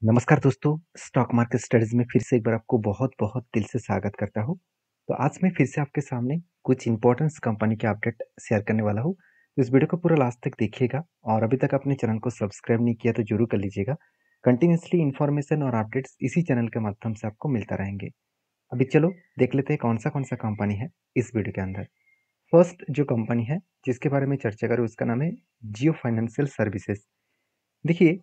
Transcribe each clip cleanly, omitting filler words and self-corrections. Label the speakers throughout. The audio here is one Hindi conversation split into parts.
Speaker 1: नमस्कार दोस्तों, स्टॉक मार्केट स्टडीज में फिर से एक बार आपको बहुत-बहुत दिल से स्वागत करता हूँ। तो आज मैं फिर से आपके सामने कुछ इम्पोर्टेंस कंपनी के अपडेट शेयर करने वाला हूँ। तो इस वीडियो को पूरा लास्ट तक देखिएगा और अभी तक अपने चैनल को सब्सक्राइब नहीं किया तो ज़रूर कर लीजिएगा। कंटिन्यूअसली इन्फॉर्मेशन और अपडेट्स इसी चैनल के माध्यम से आपको मिलता रहेंगे। अभी चलो देख लेते हैं कौन सा कंपनी है इस वीडियो के अंदर। फर्स्ट जो कंपनी है जिसके बारे में चर्चा करें उसका नाम है जियो फाइनेंशियल सर्विसेज। देखिए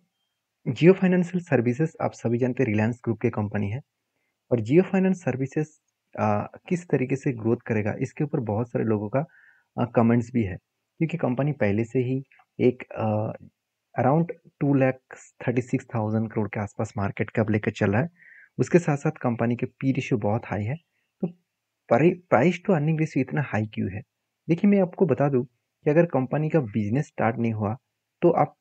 Speaker 1: जियो फाइनेंशियल सर्विसेज आप सभी जानते हैं रिलायंस ग्रुप की कंपनी है और जियो फाइनेंस सर्विसेज किस तरीके से ग्रोथ करेगा इसके ऊपर बहुत सारे लोगों का कमेंट्स भी है क्योंकि कंपनी पहले से ही एक अराउंड 2,36,000 करोड़ के आसपास मार्केट कैप लेकर चल रहा है। उसके साथ साथ कंपनी के पी रेशियो बहुत हाई है। तो प्राइस टू अर्निंग रेशियो इतना हाई क्यों है? देखिए मैं आपको बता दूं कि अगर कंपनी का बिजनेस स्टार्ट नहीं हुआ तो आप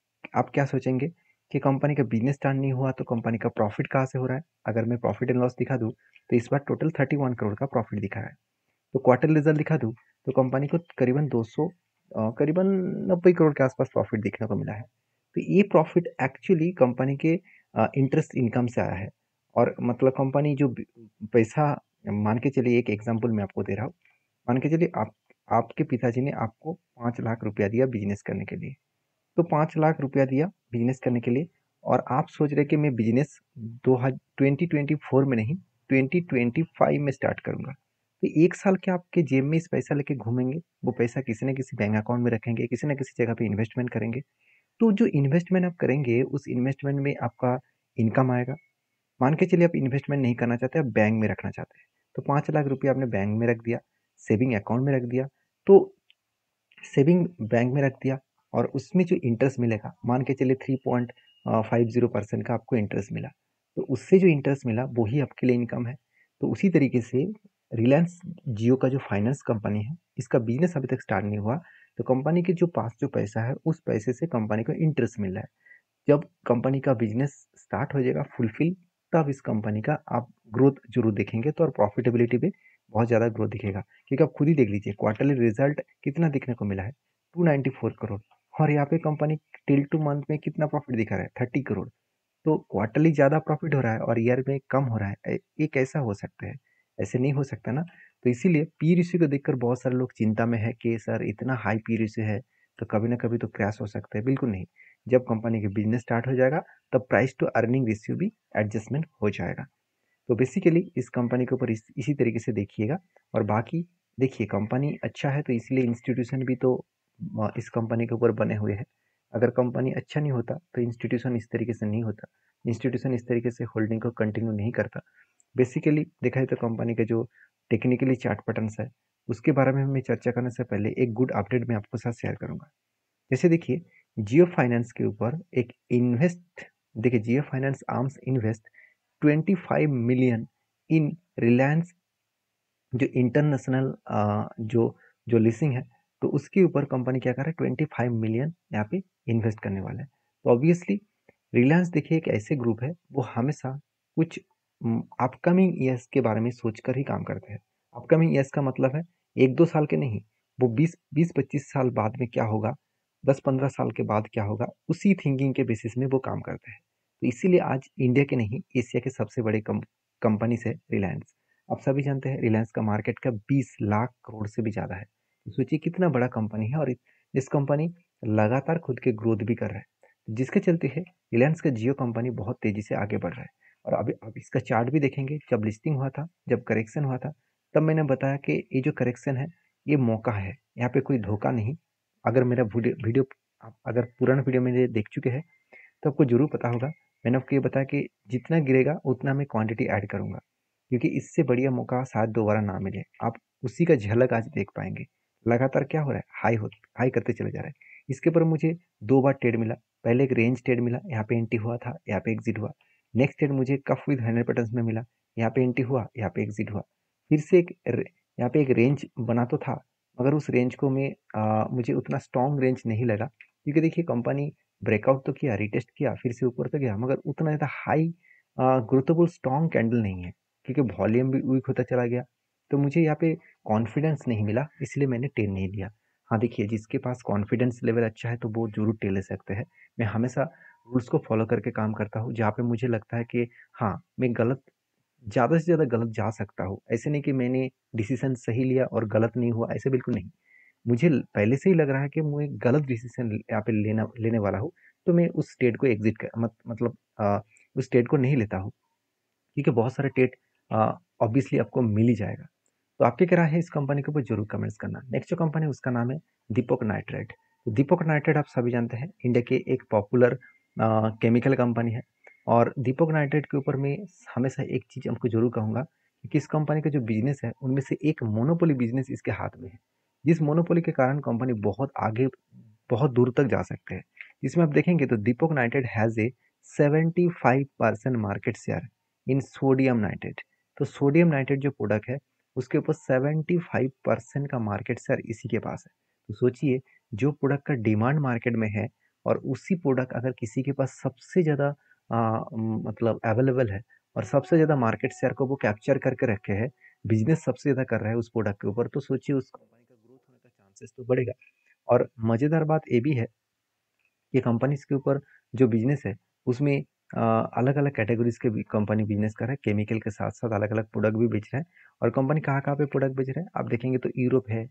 Speaker 1: क्या सोचेंगे कि कंपनी का बिजनेस स्टार्ट नहीं हुआ तो कंपनी का प्रॉफिट कहाँ से हो रहा है? अगर मैं प्रॉफिट एंड लॉस दिखा दूं तो इस बार टोटल 31 करोड़ का प्रॉफिट दिखा है। तो क्वार्टर रिजल्ट दिखा दूं तो कंपनी को करीबन 200 करीबन 90 करोड़ के आसपास प्रॉफिट देखने को मिला है। तो ये प्रॉफिट एक्चुअली कंपनी के इंटरेस्ट इनकम से आया है और मतलब कंपनी जो पैसा मान के चलिए एक एग्जांपल मैं आपको दे रहा हूँ। मान के चलिए आपके पिताजी ने आपको 5 लाख रुपया दिया बिजनेस करने के लिए। तो 5 लाख रुपया दिया बिजनेस करने के लिए और आप सोच रहे कि मैं बिजनेस 2024 में नहीं 2025 में स्टार्ट करूंगा। तो एक साल के आपके जेब में इस पैसा लेके घूमेंगे, वो पैसा किसी न किसी बैंक अकाउंट में रखेंगे, किसी न किसी जगह पे इन्वेस्टमेंट करेंगे। तो जो इन्वेस्टमेंट आप करेंगे उस इन्वेस्टमेंट में आपका इनकम आएगा। मान के चलिए आप इन्वेस्टमेंट नहीं करना चाहते, आप बैंक में रखना चाहते हैं। तो 5 लाख रुपया आपने बैंक में रख दिया, सेविंग अकाउंट में रख दिया। तो सेविंग बैंक में रख दिया और उसमें जो इंटरेस्ट मिलेगा मान के चलिए 3.50% का आपको इंटरेस्ट मिला। तो उससे जो इंटरेस्ट मिला वही आपके लिए इनकम है। तो उसी तरीके से रिलायंस जियो का जो फाइनेंस कंपनी है इसका बिजनेस अभी तक स्टार्ट नहीं हुआ। तो कंपनी के जो पास जो पैसा है उस पैसे से कंपनी को इंटरेस्ट मिल रहा है। जब कंपनी का बिजनेस स्टार्ट हो जाएगा फुलफिल, तब इस कंपनी का आप ग्रोथ जरूर देखेंगे तो और प्रॉफिटेबिलिटी पे बहुत ज़्यादा ग्रोथ दिखेगा क्योंकि आप खुद ही देख लीजिए क्वार्टरली रिजल्ट कितना दिखने को मिला है 294 करोड़ और यहाँ पे कंपनी टिल टू मंथ में कितना प्रॉफिट दिखा रहा है 30 करोड़। तो क्वार्टरली ज़्यादा प्रॉफिट हो रहा है और ईयर में कम हो रहा है। ये कैसा हो सकता है? ऐसे नहीं हो सकता ना। तो इसीलिए पी रेशियो को देखकर बहुत सारे लोग चिंता में है कि सर इतना हाई पी रेशियो है तो कभी ना कभी तो क्रैश हो सकता है। बिल्कुल नहीं। जब कंपनी के बिजनेस स्टार्ट हो जाएगा तब प्राइस टू अर्निंग रेशियो भी एडजस्टमेंट हो जाएगा। तो बेसिकली इस कंपनी के ऊपर इसी तरीके से देखिएगा। और बाकी देखिए कंपनी अच्छा है तो इसलिए इंस्टीट्यूशन भी तो इस कंपनी के ऊपर बने हुए हैं। अगर कंपनी अच्छा नहीं होता तो इंस्टीट्यूशन इस तरीके से नहीं होता। इंस्टीट्यूशन इस तरीके से होल्डिंग को कंटिन्यू नहीं करता। बेसिकली देखा जाए तो कंपनी का जो टेक्निकली चार्ट पैटर्न्स है उसके बारे में मैं चर्चा करने से पहले एक गुड अपडेट मैं आपके साथ शेयर करूंगा। जैसे देखिए जियो फाइनेंस के ऊपर एक इन्वेस्ट देखिए Jio finance arms invest 25 million in Reliance जो इंटरनेशनल जो जो लीजिंग है। तो उसके ऊपर कंपनी क्या कर रहा है 25 मिलियन यहाँ पे इन्वेस्ट करने वाला है। तो ऑब्वियसली रिलायंस देखिए एक ऐसे ग्रुप है वो हमेशा कुछ अपकमिंग ईयर्स के बारे में सोचकर ही काम करते हैं। अपकमिंग ईयर्स का मतलब है 1-2 साल के नहीं, वो 20-25 साल बाद में क्या होगा, 10-15 साल के बाद क्या होगा, उसी थिंकिंग के बेसिस में वो काम करते हैं। तो इसीलिए आज इंडिया के नहीं एशिया के सबसे बड़े कंपनी है रिलायंस। आप सभी जानते हैं रिलायंस का मार्केट का 20 लाख करोड़ से भी ज़्यादा है। तो सोचिए कितना बड़ा कंपनी है और इस कंपनी लगातार खुद के ग्रोथ भी कर रहा है जिसके चलते है रिलायंस का जियो कंपनी बहुत तेजी से आगे बढ़ रहा है। और अभी अब इसका चार्ट भी देखेंगे, जब लिस्टिंग हुआ था, जब करेक्शन हुआ था, तब मैंने बताया कि ये जो करेक्शन है ये मौका है, यहाँ पे कोई धोखा नहीं। अगर मेरा वीडियो आप अगर पुराना वीडियो मेरे देख चुके हैं तो आपको जरूर पता होगा। मैंने आपको ये बताया कि जितना गिरेगा उतना मैं क्वांटिटी ऐड करूंगा क्योंकि इससे बढ़िया मौका शायद दोबारा ना मिले। आप उसी का झलक आज देख पाएंगे। लगातार क्या हो रहा है, हाई करते चले जा रहा है। इसके ऊपर मुझे 2 बार ट्रेड मिला। पहले एक रेंज ट्रेड मिला, यहाँ पे एंट्री हुआ था, यहाँ पे एग्जिट हुआ। नेक्स्ट ट्रेड मुझे कफ विद 100 में मिला, यहाँ पे एंट्री हुआ, यहाँ पे एग्जिट हुआ। फिर से यहाँ पे एक रेंज बना तो था मगर उस रेंज को मुझे उतना स्ट्रॉन्ग रेंज नहीं लगा क्योंकि देखिए कंपनी ब्रेकआउट तो किया, रिटेस्ट किया, फिर से ऊपर तो गया मगर उतना ज़्यादा हाई ग्रोथेबल स्ट्रॉन्ग कैंडल नहीं है क्योंकि वॉल्यूम भी वीक होता चला गया। तो मुझे यहाँ पे कॉन्फिडेंस नहीं मिला, इसलिए मैंने टेन नहीं लिया। हाँ देखिए जिसके पास कॉन्फिडेंस लेवल अच्छा है तो वो जरूर टेन ले सकते हैं। मैं हमेशा रूल्स को फॉलो करके काम करता हूँ, जहाँ पे मुझे लगता है कि हाँ, मैं गलत ज़्यादा से ज़्यादा गलत जा सकता हूँ। ऐसे नहीं कि मैंने डिसीज़न सही लिया और गलत नहीं हुआ, ऐसे बिल्कुल नहीं। मुझे पहले से ही लग रहा है कि मैं गलत डिसीज़न यहाँ पे लेने वाला हूँ, तो मैं उस ट्रेड को एग्ज़िट मतलब उस ट्रेड को नहीं लेता हूँ, क्योंकि बहुत सारे ट्रेड ऑब्वियसली आपको मिल ही जाएगा। तो आपकी क्या राय है इस कंपनी के ऊपर ज़रूर कमेंट्स करना। नेक्स्ट जो कंपनी है उसका नाम है दीपक नाइट्रेट। तो दीपक नाइट्रेट आप सभी जानते हैं, इंडिया के एक पॉपुलर केमिकल कंपनी है। और दीपक नाइट्रेट के ऊपर मैं हमेशा एक चीज़ आपको ज़रूर कहूँगा कि किस कंपनी का जो बिजनेस है उनमें से एक मोनोपोली बिजनेस इसके हाथ में है, जिस मोनोपोली के कारण कंपनी बहुत आगे बहुत दूर तक जा सकते हैं। इसमें आप देखेंगे तो Deepak nitrate has a 75% market share in sodium nitrate. तो सोडियम नाइट्रेट जो प्रोडक्ट है उसके ऊपर 75% का मार्केट शेयर इसी के पास है। तो सोचिए, जो प्रोडक्ट का डिमांड मार्केट में है और उसी प्रोडक्ट अगर किसी के पास सबसे ज़्यादा मतलब अवेलेबल है और सबसे ज़्यादा मार्केट शेयर को वो कैप्चर करके रखे है, बिजनेस सबसे ज़्यादा कर रहा है उस प्रोडक्ट के ऊपर, तो सोचिए उस कंपनी का ग्रोथ होने का चांसेस तो बढ़ेगा। और मज़ेदार बात ये भी है कि कंपनीज के ऊपर जो बिजनेस है उसमें अलग अलग कैटेगरीज के भी कंपनी बिजनेस कर रहा है, केमिकल के साथ साथ अलग अलग प्रोडक्ट भी बेच रहे हैं। और कंपनी कहाँ कहाँ पे प्रोडक्ट बेच रहे हैं आप देखेंगे तो यूरोप है,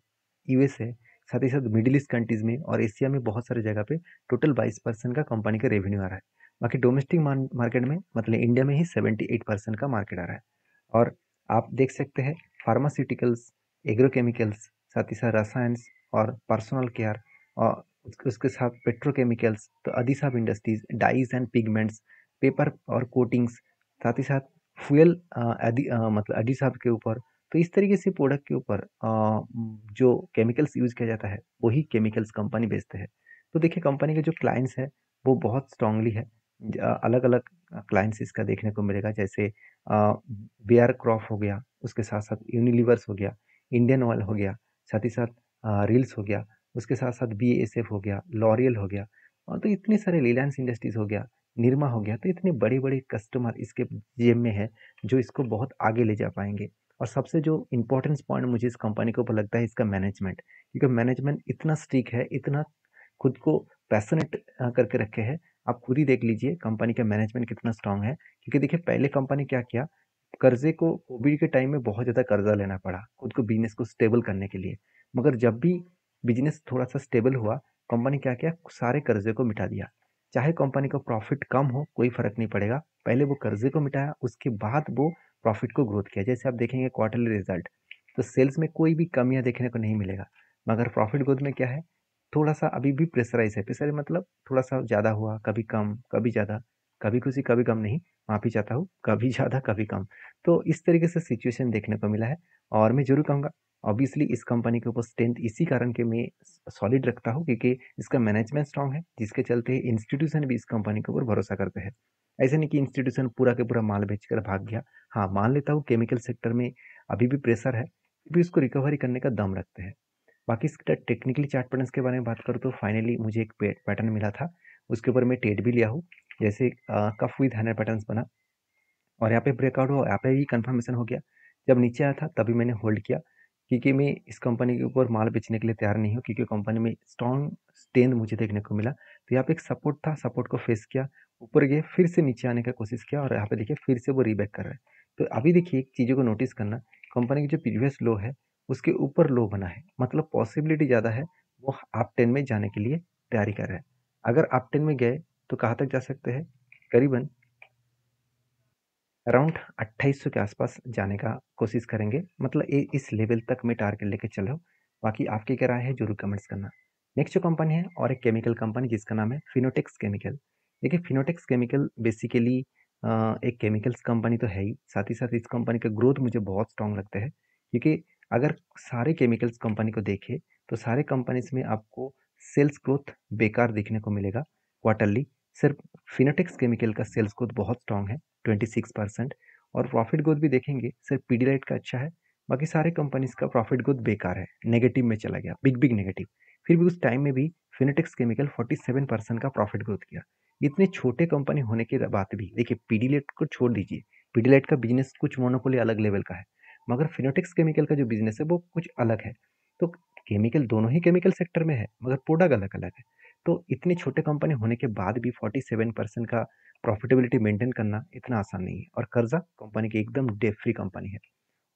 Speaker 1: यूएस है, साथ ही साथ मिडिल ईस्ट कंट्रीज में और एशिया में बहुत सारे जगह पे टोटल 22% का कंपनी का रेवेन्यू आ रहा है। बाकी डोमेस्टिक मार्केट में मतलब इंडिया में ही 78% का मार्केट आ रहा है। और आप देख सकते हैं फार्मास्यूटिकल्स, एग्रोकेमिकल्स, साथ ही साथ रसायन और पर्सनल केयर और उसके साथ पेट्रोकेमिकल्स, तो अधिसाब industries, dyes and pigments, paper और कोटिंग्स, साथ ही साथ फ्यूल मतलब अधिसाब के ऊपर। तो इस तरीके से प्रोडक्ट के ऊपर जो केमिकल्स यूज किया जाता है वही केमिकल्स कंपनी बेचते हैं। तो देखिए कंपनी के जो क्लाइंट्स है वो बहुत स्ट्रांगली है, अलग अलग क्लाइंट्स इसका देखने को मिलेगा, जैसे बेयर क्रॉप हो गया, उसके साथ साथ यूनिलीवर्स हो गया, इंडियन ऑयल हो गया, साथ ही साथ रील्स हो गया, उसके साथ साथ बीएसएफ हो गया, लॉरियल हो गया, और तो इतने सारे रिलायंस इंडस्ट्रीज हो गया, निरमा हो गया। तो इतने बड़े बड़े कस्टमर इसके जेब में है जो इसको बहुत आगे ले जा पाएंगे। और सबसे जो इम्पोर्टेंस पॉइंट मुझे इस कंपनी के ऊपर लगता है इसका मैनेजमेंट, क्योंकि मैनेजमेंट इतना स्ट्रिक है, इतना खुद को पैशनेट करके रखे हैं। आप खुद ही देख लीजिए कंपनी का मैनेजमेंट कितना स्ट्रांग है। क्योंकि देखिए पहले कंपनी क्या किया, कर्जे को कोविड के टाइम में बहुत ज़्यादा कर्जा लेना पड़ा खुद को बिजनेस को स्टेबल करने के लिए। मगर जब भी बिजनेस थोड़ा सा स्टेबल हुआ, कंपनी क्या किया, सारे कर्जे को मिटा दिया। चाहे कंपनी का प्रॉफिट कम हो कोई फर्क नहीं पड़ेगा, पहले वो कर्जे को मिटाया, उसके बाद वो प्रॉफिट को ग्रोथ किया। जैसे आप देखेंगे क्वार्टरली रिजल्ट, तो सेल्स में कोई भी कमियां देखने को नहीं मिलेगा। मगर प्रॉफिट ग्रोथ में क्या है, थोड़ा सा अभी भी प्रेशराइज है। प्रेशर मतलब थोड़ा सा ज़्यादा हुआ, कभी कम कभी ज़्यादा, कभी खुशी कभी गम नहीं, माफ़ी चाहता हूँ, कभी ज़्यादा कभी कम। तो इस तरीके से सिचुएशन देखने को मिला है। और मैं जरूर कहूँगा ऑब्वियसली इस कंपनी के ऊपर स्ट्रेंथ इसी कारण के मैं सॉलिड रखता हूँ, क्योंकि इसका मैनेजमेंट स्ट्रांग है, जिसके चलते इंस्टीट्यूशन भी इस कंपनी के ऊपर भरोसा करते हैं। ऐसे नहीं कि इंस्टीट्यूशन पूरा के पूरा माल बेचकर भाग गया। हाँ, मान लेता हूँ केमिकल सेक्टर में अभी भी प्रेशर है, फिर भी उसको रिकवरी करने का दम रखते हैं। बाकी इसका टेक्निकली चार्ट पैटर्न्स के बारे में बात करूँ तो फाइनली मुझे एक पैटर्न मिला था, उसके ऊपर मैं ट्रेड भी लिया हूँ। जैसे कफ विद हैंडल पैटर्न्स बना और यहाँ पे ब्रेकआउट हुआ, यहाँ पे भी कंफर्मेशन हो गया। जब नीचे आया था तभी मैंने होल्ड किया, क्योंकि मैं इस कंपनी के ऊपर माल बेचने के लिए तैयार नहीं हूँ, क्योंकि कंपनी में स्ट्रॉन्ग स्ट्रेंथ मुझे देखने को मिला। तो यहाँ पे एक सपोर्ट था, सपोर्ट को फेस किया, ऊपर गए, फिर से नीचे आने का कोशिश किया और यहाँ पे देखिए फिर से वो रीबैक कर रहा है। तो अभी देखिए एक चीज़ों को नोटिस करना, कंपनी की जो प्रीवियस लो है उसके ऊपर लो बना है, मतलब पॉसिबिलिटी ज़्यादा है वो अप 10 में जाने के लिए तैयारी कर रहा है। अगर अप 10 में गए तो कहाँ तक जा सकते हैं, करीबन अराउंड 2800 के आसपास जाने का कोशिश करेंगे, मतलब इस लेवल तक मैं टारगेट लेके चल रहा हूँ। बाकी आपकी क्या राय है जरूर कमेंट्स करना। नेक्स्ट जो कंपनी है और एक केमिकल कंपनी जिसका नाम है फिनोटेक्स केमिकल। देखिए फिनोटेक्स केमिकल बेसिकली एक केमिकल्स कंपनी तो है ही, साथ ही साथ इस कंपनी का ग्रोथ मुझे बहुत स्ट्रांग लगता है, क्योंकि अगर सारे केमिकल्स कंपनी को देखें तो सारे कंपनीज में आपको सेल्स ग्रोथ बेकार देखने को मिलेगा क्वार्टरली। सिर्फ फिनोटेक्स केमिकल का सेल्स ग्रोथ बहुत स्ट्रांग है, 26%। और प्रॉफिट ग्रोथ भी देखेंगे सिर्फ पीडीलाइट का अच्छा है, बाकी सारे कंपनीज का प्रॉफिट ग्रोथ बेकार है, नेगेटिव में चला गया, बिग बिग नेगेटिव। फिर भी उस टाइम में भी फिनेटिक्स केमिकल 47% का प्रॉफिट ग्रोथ किया। इतने छोटे कंपनी होने के बाद भी देखिए, पीडीलाइट को छोड़ दीजिए, पीडीलाइट का बिजनेस कुछ मोनोपोली अलग लेवल का है, मगर फिनोटिक्स केमिकल का जो बिजनेस है वो कुछ अलग है। तो केमिकल दोनों ही केमिकल सेक्टर में है, मगर प्रोडक्ट अलग अलग है। तो इतनी छोटे कंपनी होने के बाद भी 47% का प्रॉफिटेबिलिटी मेंटेन करना इतना आसान नहीं है, और कर्जा कंपनी की एकदम डेट फ्री कंपनी है।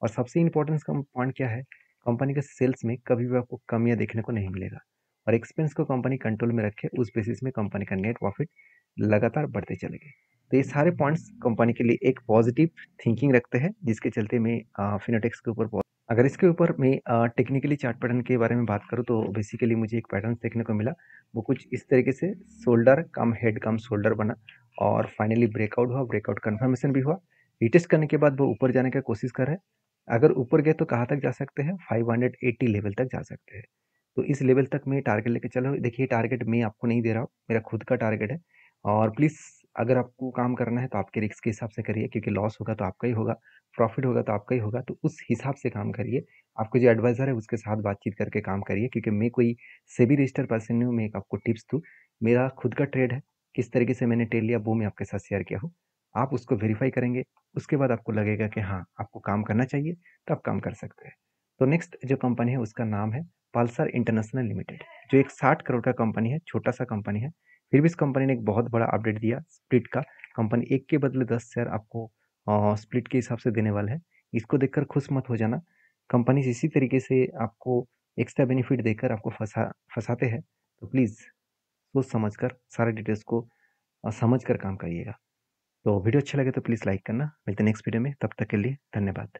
Speaker 1: और सबसे इम्पोर्टेंट पॉइंट क्या है, कंपनी के सेल्स में कभी भी आपको कमियां देखने को नहीं मिलेगा, और एक्सपेंस को कंपनी कंट्रोल में रखे, उस बेसिस में कंपनी का नेट प्रॉफिट लगातार बढ़ते चलेंगे। तो ये सारे पॉइंट्स कंपनी के लिए एक पॉजिटिव थिंकिंग रखते हैं, जिसके चलते मैं फिनोटेक्स के ऊपर अगर इसके ऊपर मैं टेक्निकली चार्ट पैटर्न के बारे में बात करूँ तो बेसिकली मुझे एक पैटर्न देखने को मिला, वो कुछ इस तरीके से शोल्डर कम हेड कम शोल्डर बना, और फाइनली ब्रेकआउट हुआ, ब्रेकआउट कन्फर्मेशन भी हुआ। रिटेस्ट करने के बाद वो ऊपर जाने की कोशिश कर रहे हैं। अगर ऊपर गए तो कहाँ तक जा सकते हैं, 580 लेवल तक जा सकते हैं। तो इस लेवल तक मैं टारगेट लेके चलो। देखिए, टारगेट मैं आपको नहीं दे रहा हूँ, मेरा खुद का टारगेट है। और प्लीज़, अगर आपको काम करना है तो आपके रिस्क के हिसाब से करिए, क्योंकि लॉस होगा तो आपका ही होगा, प्रॉफिट होगा तो आपका ही होगा। तो उस हिसाब से काम करिए। आपको जो एडवाइज़र है उसके साथ बातचीत करके काम करिए, क्योंकि मैं कोई सेबी रजिस्टर्ड पर्सन नहीं हूँ। मैं एक आपको टिप्स दूँ, मेरा खुद का ट्रेड है, किस तरीके से मैंने ट्रेड लिया वो मैं आपके साथ शेयर किया हूँ। आप उसको वेरीफाई करेंगे, उसके बाद आपको लगेगा कि हाँ, आपको काम करना चाहिए, तो आप काम कर सकते हैं। तो नेक्स्ट जो कंपनी है उसका नाम है पल्सर इंटरनेशनल लिमिटेड, जो एक 60 करोड़ का कंपनी है, छोटा सा कंपनी है। फिर भी इस कंपनी ने एक बहुत बड़ा अपडेट दिया स्प्लिट का। कंपनी एक के बदले 10 शेयर आपको स्प्लिट के हिसाब से देने वाला है। इसको देखकर खुश मत हो जाना। कंपनी इसी तरीके से आपको एक्स्ट्रा बेनिफिट देकर आपको फंसाते हैं। तो प्लीज़ सोच समझकर सारे डिटेल्स को समझ कर काम करिएगा। तो वीडियो अच्छा लगे तो प्लीज़ लाइक करना। मिलते हैं नेक्स्ट वीडियो में, तब तक के लिए धन्यवाद।